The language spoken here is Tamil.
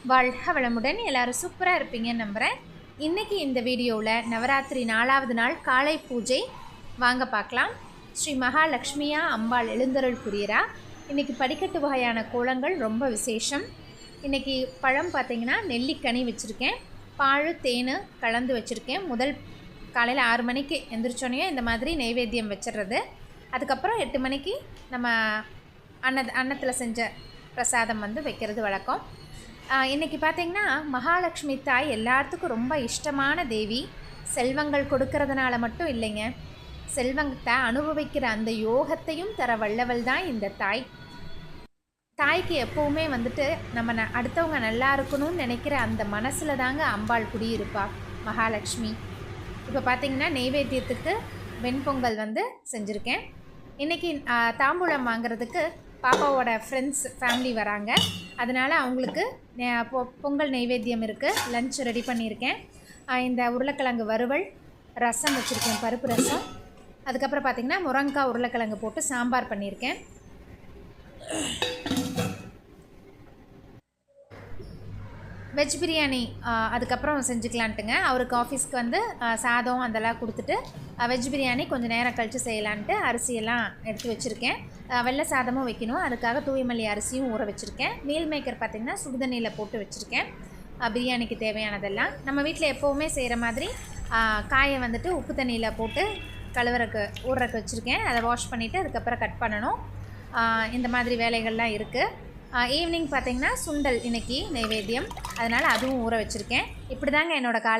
வாழ்க வளமுடன். எல்லாரும் சூப்பராக இருப்பீங்கன்னு நம்புகிறேன். இன்றைக்கி இந்த வீடியோவில் நவராத்திரி 4வது நாள் காலை பூஜை வாங்க பார்க்கலாம். ஸ்ரீ மகாலட்சுமியா அம்பாள் எழுந்தருள் புரியிறா. இன்றைக்கி படிக்கட்டு வகையான கோலங்கள் ரொம்ப விசேஷம். இன்றைக்கி பழம் பார்த்திங்கன்னா நெல்லிக்கனி வச்சுருக்கேன், பால் தேன் கலந்து வச்சுருக்கேன். முதல் காலையில் 6 மணிக்கு எந்திரிச்சோன்னே இந்த மாதிரி நெய்வேத்தியம் வச்சிடுறது. அதுக்கப்புறம் 8 மணிக்கு நம்ம அன்னத்தில் செஞ்ச பிரசாதம் வைக்கிறது வழக்கம். இன்றைக்கி பார்த்திங்கன்னா மகாலட்சுமி தாய் எல்லாத்துக்கும் ரொம்ப இஷ்டமான தேவி. செல்வங்கள் கொடுக்கறதுனால மட்டும் இல்லைங்க, செல்வத்தை அனுபவிக்கிற அந்த யோகத்தையும் தர வல்லவள் தான் இந்த தாய். தாய்க்கு எப்போவுமே நம்ம அடுத்தவங்க நல்லா இருக்கணும்னு நினைக்கிற அந்த மனசில் தாங்க அம்பாள் குடியிருப்பா மகாலட்சுமி. இப்போ பார்த்திங்கன்னா நெய்வேத்தியத்துக்கு வெண்பொங்கல் செஞ்சுருக்கேன். இன்றைக்கி தாம்பூலம் வாங்கிறதுக்கு பாப்பாவோட ஃப்ரெண்ட்ஸ் ஃபேமிலி வராங்க. அதனால் அவங்களுக்கு பொங்கல் நெய்வேத்தியம் இருக்குது. லஞ்ச் ரெடி பண்ணியிருக்கேன். இந்த உருளைக்கிழங்கு வறுவல், ரசம் வச்சுருக்கேன், பருப்பு ரசம். அதுக்கப்புறம் பார்த்திங்கன்னா முருங்கைக்காய் உருளைக்கிழங்கு போட்டு சாம்பார் பண்ணியிருக்கேன். வெஜ் பிரியாணி அதுக்கப்புறம் செஞ்சுக்கலான்ட்டுங்க. அவருக்கு ஆஃபீஸ்க்கு சாதம் அதெல்லாம் கொடுத்துட்டு வெஜ் பிரியாணி கொஞ்சம் நேரம் கழித்து செய்யலான்ட்டு அரிசியெல்லாம் எடுத்து வச்சுருக்கேன். வெள்ளை சாதமும் வைக்கணும், அதுக்காக தூயமல்லி அரிசியும் ஊற வச்சுருக்கேன். மீல் மேக்கர் பார்த்திங்கன்னா சுடுதண்ணியில் போட்டு வச்சுருக்கேன். பிரியாணிக்கு தேவையானதெல்லாம் நம்ம வீட்டில் எப்போவுமே செய்கிற மாதிரி காயை உப்பு தண்ணியில் போட்டு ஊறுறக்கு வச்சுருக்கேன். அதை வாஷ் பண்ணிவிட்டு அதுக்கப்புறம் கட் பண்ணணும். இந்த மாதிரி வேலைகள்லாம் இருக்குது. ஈவினிங் பார்த்திங்கன்னா சுண்டல் இன்றைக்கி நைவேத்தியம், அதனால் அதுவும் ஊற வச்சுருக்கேன். இப்படி தாங்க என்னோடய காலை